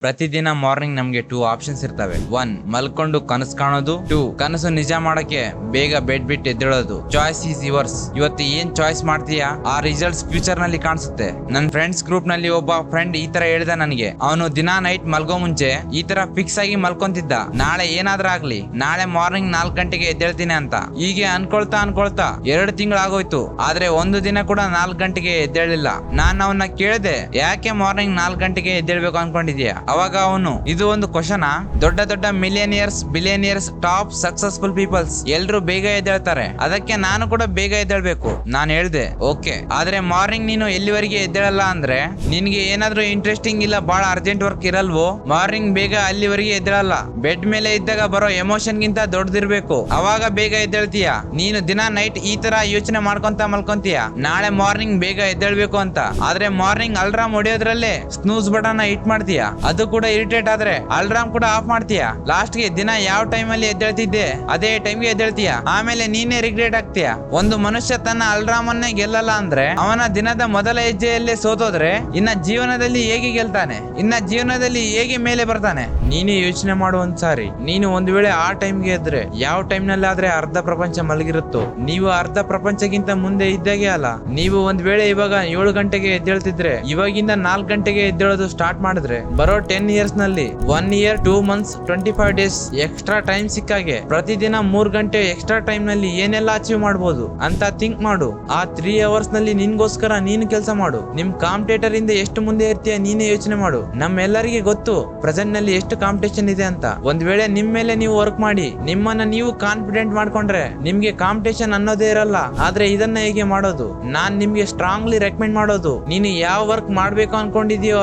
ಪ್ರತಿದಿನ ಮಾರ್ನಿಂಗ್ ನಮ್ಗೆ 2 ಆಪ್ಷನ್ಸ್ ಇರ್ತವೆ. 1 ಮಲ್ಕೊಂಡು ಕನಸು ಕಾಣೋದು, 2 ಕನಸು ನಿಜ ಮಾಡಕ್ಕೆ ಬೇಗ ಬೆಡ್ ಬಿಟ್ಟು ಎದ್ದೇಳೋದು. Choice is yours. ಇವತ್ತು ಏನ್ ಚಾಯ್ಸ್ ಮಾಡ್ತೀಯಾ ಆ ರಿಸಲ್ಟ್ಸ್ ಫ್ಯೂಚರ್ ನಲ್ಲಿ ಕಾಣಿಸುತ್ತೆ. ನನ್ನ ಫ್ರೆಂಡ್ಸ್ ಗ್ರೂಪ್ ನಲ್ಲಿ ಒಬ್ಬ ಫ್ರೆಂಡ್ ಈ ತರ ಹೇಳ್ದ ನನಗೆ. ಅವನು ದಿನಾ ನೈಟ್ ಮಲ್ಗೋ ಮುಂಚೆ ಈ ತರ ಫಿಕ್ಸ್ ಆಗಿ ಮಲ್ಕೊಂತಿದ್ದ, ನಾಳೆ ಏನಾದ್ರೂ ಆಗ್ಲಿ ನಾಳೆ ಮಾರ್ನಿಂಗ್ 4 ಗಂಟೆಗೆ ಎದ್ದೇಳ್ತೀನಿ ಅಂತ. ಹೀಗೆ ಅನ್ಕೊಳ್ತಾ 2 ತಿಂಗಳಾಗೋಯ್ತು, ಆದ್ರೆ ಒಂದು ದಿನ ಕೂಡ 4 ಗಂಟೆಗೆ ಎದ್ದೇಳಿಲ್ಲ. ನಾನ್ ಅವನ್ನ ಕೇಳಿದೆ, ಯಾಕೆ ಮಾರ್ನಿಂಗ್ 4 ಗಂಟೆಗೆ ಎದ್ದೇಳ್ಬೇಕು ಅನ್ಕೊಂಡಿದ್ಯಾ? ಅವಾಗ ಅವನು, ಇದು ಒಂದು ಕ್ವಶನ್, ದೊಡ್ಡ ಮಿಲಿಯನಿಯರ್ಸ್, ಬಿಲಿಯನಿಯರ್ಸ್, ಟಾಪ್ ಸಕ್ಸಸ್ಫುಲ್ ಪೀಪಲ್ಸ್ ಎಲ್ರು ಬೇಗ ಎದ್ದೇಳ್ತಾರೆ, ಅದಕ್ಕೆ ನಾನು ಕೂಡ ಬೇಗ ಎದ್ದೇಳ್ಬೇಕು. ನಾನು ಹೇಳ್ದೆ ಓಕೆ, ಆದ್ರೆ ಮಾರ್ನಿಂಗ್ ನೀನು ಎಲ್ಲಿವರೆಗೆ ಎದ್ದೇಳಲ್ಲ ಅಂದ್ರೆ ನಿನ್ಗೆ ಏನಾದ್ರೂ ಇಂಟ್ರೆಸ್ಟಿಂಗ್ ಇಲ್ಲ, ಬಹಳ ಅರ್ಜೆಂಟ್ ವರ್ಕ್ ಇರಲ್ವೋ? ಮಾರ್ನಿಂಗ್ ಬೇಗ ಅಲ್ಲಿವರೆಗೆ ಎದ್ದೇಳಲ್ಲ. ಬೆಡ್ ಮೇಲೆ ಇದ್ದಾಗ ಬರೋ ಎಮೋಷನ್ ಗಿಂತ ದೊಡ್ಡದಿರ್ಬೇಕು, ಅವಾಗ ಬೇಗ ಎದ್ದೇಳ್ತೀಯ. ನೀನು ದಿನ ನೈಟ್ ಈ ತರ ಯೋಚನೆ ಮಾಡ್ಕೊಂತ ಮಲ್ಕೊಂತೀಯ, ನಾಳೆ ಮಾರ್ನಿಂಗ್ ಬೇಗ ಎದ್ದೇಳ್ಬೇಕು ಅಂತ. ಆದ್ರೆ morning alarm ಹೊಡೆಯೋದ್ರಲ್ಲೇ snooze button hit ಮಾಡ್ತೀಯ, ಅದು ಕೂಡ ಇರಿಟೇಟ್ ಆದ್ರೆ ಅಲ್ರಾಮ್ ಕೂಡ ಆಫ್ ಮಾಡ್ತೀಯ. ಲಾಸ್ಟ್ ಗೆ ದಿನ ಯಾವ ಟೈಮ್ ಅಲ್ಲಿ ಎದ್ದೇಳ್ತಿದ್ದೆ ಅದೇ ಟೈಮ್ಗೆ ಎದ್ದೇಳ್ತೀಯ, ಆಮೇಲೆ ನೀನೇ ರಿಗ್ರೆಟ್ ಆಗ್ತೀಯ. ಒಂದು ಮನುಷ್ಯ ತನ್ನ ಅಲ್ರಾಮ್ ಅನ್ನೇ ಗೆಲ್ಲಲ್ಲ ಅಂದ್ರೆ ಅವನ ದಿನದ ಮೊದಲ ಹೆಜ್ಜೆಯಲ್ಲೇ ಸೋತೋದ್ರೆ ಇನ್ನ ಜೀವನದಲ್ಲಿ ಹೇಗೆ ಗೆಲ್ತಾನೆ, ಇನ್ನ ಜೀವನದಲ್ಲಿ ಹೇಗೆ ಮೇಲೆ ಬರ್ತಾನೆ? ನೀನೇ ಯೋಚನೆ ಮಾಡು ಒಂದ್ಸಾರಿ. ನೀನು ಒಂದ್ ವೇಳೆ ಆ ಟೈಮ್ಗೆ ಎದ್ರೆ ಯಾವ ಟೈಮ್ ನಲ್ಲಿ ಆದ್ರೆ ಅರ್ಧ ಪ್ರಪಂಚ ಮಲಗಿರುತ್ತೋ, ನೀವು ಅರ್ಧ ಪ್ರಪಂಚಕ್ಕಿಂತ ಮುಂದೆ ಇದ್ದಾಗೆ ಅಲ್ಲ. ನೀವು ಒಂದ್ ವೇಳೆ ಇವಾಗ 7 ಗಂಟೆಗೆ ಎದ್ದೇಳ್ತಿದ್ರೆ ಇವಾಗಿಂದ 4 ಗಂಟೆಗೆ ಎದ್ದೇಳೋದು ಸ್ಟಾರ್ಟ್ ಮಾಡಿದ್ರೆ ಬರೋ 10 ಇಯರ್ಸ್ ನಲ್ಲಿ 1 year 2 months 25 days extra time ಸಿಕ್ಕಾಗೆ ಪ್ರತಿದಿನ 3 ಗಂಟೆ ಎಕ್ಸ್ಟ್ರಾ ಟೈಮ್ ನಲ್ಲಿ ಏನೆಲ್ಲ ಅಚೀವ್ ಮಾಡಬಹುದು ಅಂತ ಥಿಂಕ್ ಮಾಡು. ಆ 3 ಅವರ್ಸ್ ನಲ್ಲಿ ನಿನ್ಗೋಸ್ಕರ ನೀನು ಕೆಲಸ ಮಾಡು. ನಿಮ್ ಕಾಂಪಿಟೇಟರ್ ಇಂದ ಎಷ್ಟು ಮುಂದೆ ಇರ್ತೀಯ ನೀನೇ ಯೋಚನೆ ಮಾಡು. ನಮ್ಮೆಲ್ಲರಿಗೆ ಗೊತ್ತು ಪ್ರೆಸೆಂಟ್ ನಲ್ಲಿ ಎಷ್ಟು ಕಾಂಪಿಟೇಷನ್ ಇದೆ ಅಂತ. ಒಂದ್ ವೇಳೆ ನಿಮ್ ಮೇಲೆ ನೀವು ವರ್ಕ್ ಮಾಡಿ ನಿಮ್ಮನ್ನ ನೀವು ಕಾನ್ಫಿಡೆಂಟ್ ಮಾಡ್ಕೊಂಡ್ರೆ ನಿಮ್ಗೆ ಕಾಂಪಿಟೇಷನ್ ಅನ್ನೋದೇ ಇರಲ್ಲ. ಆದ್ರೆ ಇದನ್ನ ಹೇಗೆ ಮಾಡೋದು? ನಾನ್ ನಿಮ್ಗೆ ಸ್ಟ್ರಾಂಗ್ಲಿ ರೆಕಮೆಂಡ್ ಮಾಡೋದು, ನೀನು ಯಾವ ವರ್ಕ್ ಮಾಡ್ಬೇಕು ಅನ್ಕೊಂಡಿದೀಯೋ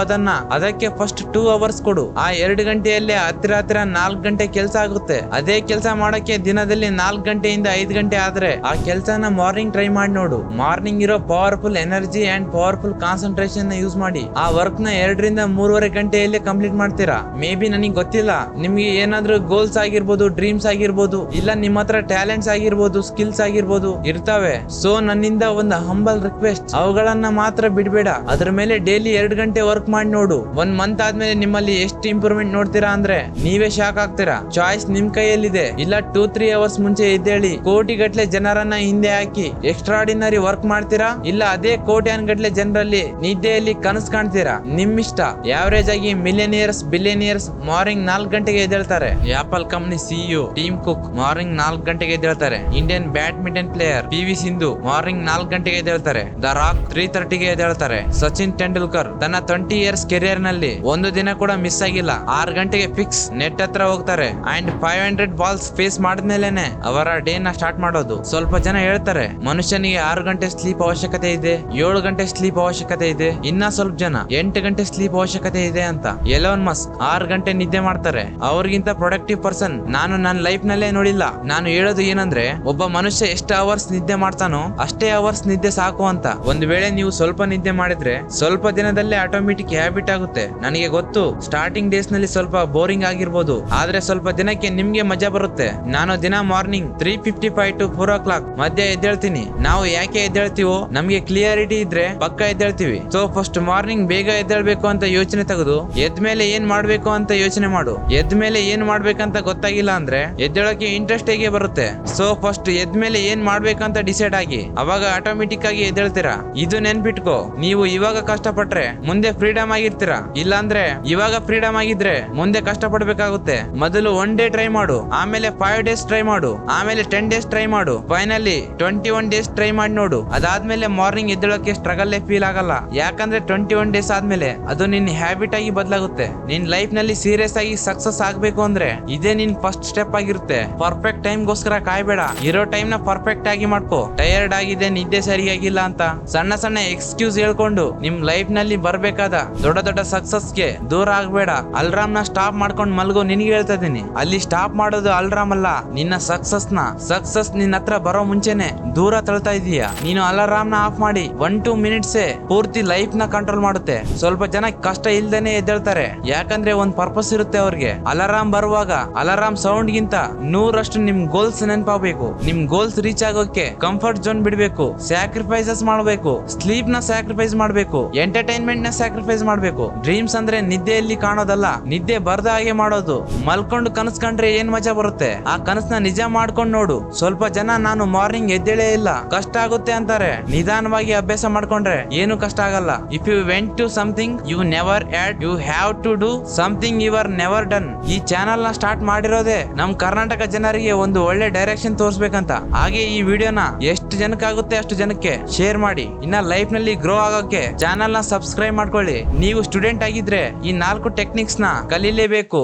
ಅದಕ್ಕೆ ಫಸ್ಟ್ 2 ಅವರ್ಸ್ ಕೊಡು. ಆ 2 ಗಂಟೆಯಲ್ಲೇ ಹತ್ತಿರ 4 ಗಂಟೆ ಕೆಲಸ ಆಗುತ್ತೆ. ಅದೇ ಕೆಲಸ ಮಾಡಕ್ಕೆ ದಿನದಲ್ಲಿ 4 ಗಂಟೆಯಿಂದ 5 ಗಂಟೆ ಆದ್ರೆ ಆ ಕೆಲಸನ ಮಾರ್ನಿಂಗ್ ಟ್ರೈ ಮಾಡಿ ನೋಡು. ಮಾರ್ನಿಂಗ್ ಇರೋ powerful energy and powerful concentration ನ ಯೂಸ್ ಮಾಡಿ ಆ ವರ್ಕ್ ನ 2 ರಿಂದ 3.5 ಗಂಟೆಯಲ್ಲಿ ಕಂಪ್ಲೀಟ್ ಮಾಡ್ತೀರಾ. ಮೇ ಬಿ ನನಗೆ ಗೊತ್ತಿಲ್ಲ, ನಿಮ್ಗೆ ಏನಾದ್ರೂ ಗೋಲ್ಸ್ ಆಗಿರ್ಬೋದು, ಡ್ರೀಮ್ಸ್ ಆಗಿರ್ಬೋದು, ಇಲ್ಲ ನಿಮ್ಮ ಹತ್ರ ಟ್ಯಾಲೆಂಟ್ಸ್ ಆಗಿರ್ಬೋದು, ಸ್ಕಿಲ್ಸ್ ಆಗಿರ್ಬೋದು ಇರ್ತವೆ. ಸೊ ನನ್ನಿಂದ ಒಂದು ಹಂಬಲ್ ರಿಕ್ವೆಸ್ಟ್, ಅವುಗಳನ್ನ ಮಾತ್ರ ಬಿಡ್ಬೇಡ. ಅದ್ರ ಮೇಲೆ ಡೈಲಿ 2 ಗಂಟೆ ವರ್ಕ್ ಮಾಡಿ ನೋಡು. 1 ಮಂತ್ ಆದ್ಮೇಲೆ ನಿಮ್ಮಲ್ಲಿ ಎಷ್ಟು ಇಂಪ್ರೂವ್ಮೆಂಟ್ ನೋಡ್ತೀರಾ ಅಂದ್ರೆ ನೀವೇ ಶಾಕ್ ಆಗ್ತೀರಾ. ಚಾಯ್ಸ್ ನಿಮ್ ಕೈಯಲ್ಲಿದೆ. ಇಲ್ಲ 2-3 ಅವರ್ಸ್ ಮುಂಚೆ ಎದ್ದೇಳಿ ಕೋಟಿಗಟ್ಲೆ ಜನರನ್ನ ಹಿಂದೆ ಹಾಕಿ ಎಕ್ಸ್ಟ್ರಾರ್ಡಿನರಿ ವರ್ಕ್ ಮಾಡ್ತೀರಾ, ಇಲ್ಲ ಅದೇ ಕೋಟ್ಯಾನ್ಗಟ್ಲೆ ಜನರಲ್ಲಿ ನಿದ್ದೆಯಲ್ಲಿ ಕನಸು ಕಾಣ್ತೀರಾ? ನಿಮ್ಮಿಷ್ಟ. ಆವರೇಜ್ ಆಗಿ ಮಿಲಿಯನಿಯರ್ಸ್, ಬಿಲಿಯನಿಯರ್ಸ್ ಮಾರ್ನಿಂಗ್ 4 ಗಂಟೆಗೆ ಎದ್ದೇಳ್ತಾರೆ. Apple company CEO Tim Cook morning 4 ಗಂಟೆಗೆ ಎದ್ದೇಳ್ತಾರೆ. Indian badminton player PV Sindhu morning 4 ಗಂಟೆಗೆ ಎದ್ದೇಳ್ತಾರೆ. ದ ರಾಕ್ 3:30ಗೆ ಎದ್ದೇಳ್ತಾರೆ. ಸಚಿನ್ ತೆಂಡೂಲ್ಕರ್ ತನ್ನ 20 ಇಯರ್ಸ್ ಕೆರಿಯರ್ ನಲ್ಲಿ ಒಂದು ದಿನ ಕೂಡ ಮಿಸ್ ಆಗಿಲ್ಲ. 6 ಗಂಟೆಗೆ ಫಿಕ್ಸ್ ನೆಟ್ ಹತ್ರ ಹೋಗ್ತಾರೆ ಅಂಡ್ 500 ಬಾಲ್ಸ್ ಫೇಸ್ ಮಾಡಿದ್ಮೇಲೆನೆ ಅವರ ಡೇ ನ ಸ್ಟಾರ್ಟ್ ಮಾಡೋದು. ಸ್ವಲ್ಪ ಜನ ಹೇಳ್ತಾರೆ ಮನುಷ್ಯನಿಗೆ 6 ಗಂಟೆ ಸ್ಲೀಪ್ ಅವಶ್ಯಕತೆ ಇದೆ, 7 ಗಂಟೆ ಸ್ಲೀಪ್ ಅವಶ್ಯಕತೆ ಇದೆ, ಇನ್ನ ಸ್ವಲ್ಪ ಜನ 8 ಗಂಟೆ ಸ್ಲೀಪ್ ಅವಶ್ಯಕತೆ ಇದೆ ಅಂತ. ಎಲೋನ್ ಮಸ್ಕ್ 6 ಗಂಟೆ ನಿದ್ದೆ ಮಾಡ್ತಾರೆ. ಅವ್ರಿಗಿಂತ ಪ್ರೊಡಕ್ಟಿವ್ ಪರ್ಸನ್ ನಾನು ನನ್ನ ಲೈಫ್ ನಲ್ಲೇ ನೋಡಿಲ್ಲ. ನಾನು ಹೇಳೋದು ಏನಂದ್ರೆ ಒಬ್ಬ ಮನುಷ್ಯ ಎಷ್ಟು ಅವರ್ಸ್ ನಿದ್ದೆ ಮಾಡ್ತಾನೋ ಅಷ್ಟೇ ಅವರ್ಸ್ ನಿದ್ದೆ ಸಾಕು ಅಂತ. ಒಂದ್ ವೇಳೆ ನೀವು ಸ್ವಲ್ಪ ನಿದ್ದೆ ಮಾಡಿದ್ರೆ ಸ್ವಲ್ಪ ದಿನದಲ್ಲೇ ಆಟೋಮೆಟಿಕ್ ಹ್ಯಾಬಿಟ್ ಆಗುತ್ತೆ. ನನಗೆ ಗೊತ್ತು ಸ್ಟಾರ್ಟಿಂಗ್ ಡೇಸ್ ನಲ್ಲಿ ಸ್ವಲ್ಪ ಬೋರಿಂಗ್ ಆಗಿರ್ಬೋದು, ಆದ್ರೆ ಸ್ವಲ್ಪ ದಿನಕ್ಕೆ ನಿಮ್ಗೆ ಮಜಾ ಬರುತ್ತೆ. ನಾನು ದಿನ ಮಾರ್ನಿಂಗ್ 3:55 to 4 o'clock ಮಧ್ಯ ಎದ್ದೇಳ್ತೀನಿ. ನಾವು ಯಾಕೆ ಎದ್ದೇಳ್ತೀವೋ ನಮ್ಗೆ ಕ್ಲಿಯರಿಟಿ ಇದ್ರೆ ಪಕ್ಕ ಎದ್ದೇಳ್ತೀವಿ. ಸೊ ಫಸ್ಟ್ ಮಾರ್ನಿಂಗ್ ಬೇಗ ಎದ್ದೇಳ್ಬೇಕು ಅಂತ ಯೋಚನೆ ತೆಗೆದು ಎದ್ಮೇಲೆ ಏನ್ ಮಾಡ್ಬೇಕು ಅಂತ ಯೋಚನೆ ಮಾಡು. ಎದ್ಮೇಲೆ ಏನ್ ಮಾಡ್ಬೇಕಂತ ಗೊತ್ತಾಗಿಲ್ಲ ಅಂದ್ರೆ ಎದ್ದೇಳಕ್ಕೆ ಇಂಟ್ರೆಸ್ಟ್ ಹೇಗೆ ಬರುತ್ತೆ? ಸೊ ಫಸ್ಟ್ ಎದ್ಮೇಲೆ ಏನ್ ಮಾಡ್ಬೇಕಂತ ಡಿಸೈಡ್ ಆಗಿ ಅವಾಗ ಆಟೋಮೆಟಿಕ್ ಆಗಿ ಎದ್ದೇಳ್ತೀರಾ. ಇದು ನೆನ್ಪಿಟ್ಕೋ, ನೀವು ಇವಾಗ ಕಷ್ಟಪಟ್ರೆ ಮುಂದೆ ಫ್ರೀಡಮ್ ಆಗಿರ್ತೀರಾ. ಇಲ್ಲಾಂದ್ರೆ ಇವಾಗ ಫ್ರೀಡಮ್ ಆಗಿದ್ರೆ ಮುಂದೆ ಕಷ್ಟ ಪಡ್ಬೇಕಾಗುತ್ತೆ. ಮೊದಲು 1 ಡೇ ಟ್ರೈ ಮಾಡು, ಆಮೇಲೆ 5 ಡೇಸ್ ಟ್ರೈ ಮಾಡು, ಆಮೇಲೆ 10 ಡೇಸ್ ಟ್ರೈ ಮಾಡು, ಫೈನಲಿ 21 ಡೇಸ್ ಟ್ರೈ ಮಾಡಿ ನೋಡು. ಅದಾದ್ಮೇಲೆ ಮಾರ್ನಿಂಗ್ ಎದ್ದೇಳಕ್ಕೆ ಸ್ಟ್ರಗಲ್ ಫೀಲ್ ಆಗಲ್ಲ. ಯಾಕಂದ್ರೆ 21 ಡೇಸ್ ಆದ್ಮೇಲೆ ಅದು ನಿನ್ ಹ್ಯಾಬಿಟ್ ಆಗಿ ಬದಲಾಗುತ್ತೆ. ನಿನ್ ಲೈಫ್ ನಲ್ಲಿ ಸೀರಿಯಸ್ ಆಗಿ ಸಕ್ಸಸ್ ಆಗ್ಬೇಕು ಅಂದ್ರೆ ಇದೇ ನಿನ್ ಫಸ್ಟ್ ಸ್ಟೆಪ್ ಆಗಿರುತ್ತೆ. ಪರ್ಫೆಕ್ಟ್ ಟೈಮ್ ಗೋಸ್ಕರ ಕಾಯ್ಬೇಡ, ಇರೋ ಟೈಮ್ ನ ಪರ್ಫೆಕ್ಟ್ ಆಗಿ ಮಾಡ್ಕೋ. ಟಯರ್ಡ್ ಆಗಿದೆ, ನಿದ್ದೆ ಸರಿಯಾಗಿಲ್ಲ ಅಂತ ಸಣ್ಣ ಎಕ್ಸ್ಕ್ಯೂಸ್ ಹೇಳ್ಕೊಂಡು ನಿಮ್ ಲೈಫ್ ನಲ್ಲಿ ಬರ್ಬೇಕಾದ ದೊಡ್ಡ ಸಕ್ಸಸ್ ಗೆ ದೂರ ಆಗ್ಬೇಡ. ಅಲ್ರಾಮ್ ನ ಸ್ಟಾಪ್ ಮಾಡ್ಕೊಂಡು ಮಲ್ಗೋ. ನಿನ್ಗೆ ಹೇಳ್ತಾ ಇದೀನಿ, ಅಲ್ಲಿ ಸ್ಟಾಪ್ ಮಾಡೋದು ಅಲ್ರಾಮ್ ಅಲ್ಲ, ನಿನ್ನ ಸಕ್ಸಸ್ ನಿನ್ನ ಹತ್ರ ಬರೋ ಮುಂಚೆನೆ ದೂರ ತಳ್ತಾ ಇದೀಯ. ನೀನು ಅಲಾರಾಮ್ ನ ಆಫ್ ಮಾಡಿ 1-2 ಮಿನಿಟ್ಸ್ ಪೂರ್ತಿ ಲೈಫ್ ನ ಕಂಟ್ರೋಲ್ ಮಾಡುತ್ತೆ. ಸ್ವಲ್ಪ ಜನ ಕಷ್ಟ ಇಲ್ದೇನೆ ಎದ್ದೇಳ್ತಾರೆ, ಯಾಕಂದ್ರೆ ಒಂದ್ ಪರ್ಪಸ್ ಇರುತ್ತೆ ಅವ್ರಿಗೆ. ಅಲಾರಾಮ್ ಬರುವಾಗ ಅಲಾರಾಮ್ ಸೌಂಡ್ ಗಿಂತ 100ರಷ್ಟು ನಿಮ್ ಗೋಲ್ಸ್ ನೆನಪಾಗಬೇಕು. ನಿಮ್ ಗೋಲ್ಸ್ ರೀಚ್ ಆಗೋಕೆ ಕಂಫರ್ಟ್ ಝೋನ್ ಬಿಡ್ಬೇಕು, ಸ್ಯಾಕ್ರಿಫೈಸಸ್ ಮಾಡಬೇಕು, ಸ್ಲೀಪ್ ನ ಸ್ಯಾಕ್ರಿಫೈಸ್ ಮಾಡಬೇಕು, ಎಂಟರ್ಟೈನ್ಮೆಂಟ್ ನ ಸ್ಯಾಕ್ರಿಫೈಸ್ ಮಾಡಬೇಕು. ಡ್ರೀಮ್ಸ್ ಅಂದ್ರೆ ನಿದ್ದೆ ನಿದ್ದೆಯಲ್ಲಿ ಕಾಣೋದಲ್ಲ, ನಿದ್ದೆ ಬರ್ದ ಹಾಗೆ ಮಾಡೋದು. ಮಲ್ಕೊಂಡು ಕನಸು ಕಂಡ್ರೆ ಏನ್ ಮಜಾ ಬರುತ್ತೆ, ಆ ಕನಸನ್ನ ನಿಜ ಮಾಡ್ಕೊಂಡು ನೋಡು. ಸ್ವಲ್ಪ ಜನ ನಾನು ಮಾರ್ನಿಂಗ್ ಎದ್ದೇಳೇ ಇಲ್ಲ, ಕಷ್ಟ ಆಗುತ್ತೆ ಅಂತಾರೆ. ನಿಧಾನವಾಗಿ ಅಭ್ಯಾಸ ಮಾಡ್ಕೊಂಡ್ರೆ ಏನು ಕಷ್ಟ ಆಗಲ್ಲ. If you want to something you never had, you have to do something you are never done. ಈ ಚಾನಲ್ ನ ಸ್ಟಾರ್ಟ್ ಮಾಡಿರೋದೇ ನಮ್ ಕರ್ನಾಟಕ ಜನರಿಗೆ ಒಂದು ಒಳ್ಳೆ ಡೈರೆಕ್ಷನ್ ತೋರಿಸ್ಬೇಕಂತ. ಹಾಗೆ ಈ ವಿಡಿಯೋನ ಎಷ್ಟು ಜನಕ್ಕಾಗುತ್ತೆ ಅಷ್ಟು ಜನಕ್ಕೆ ಶೇರ್ ಮಾಡಿ. ಇನ್ನ ಲೈಫ್ ನಲ್ಲಿ ಗ್ರೋ ಆಗೋಕೆ ಚಾನಲ್ ನ ಸಬ್ಸ್ಕ್ರೈಬ್ ಮಾಡ್ಕೊಳ್ಳಿ. ನೀವು ಸ್ಟೂಡೆಂಟ್ ಆಗಿದ್ರೆ ಈ 4 ಟೆಕ್ನಿಕ್ಸ್ ನ ಕಲೀಲೇಬೇಕು.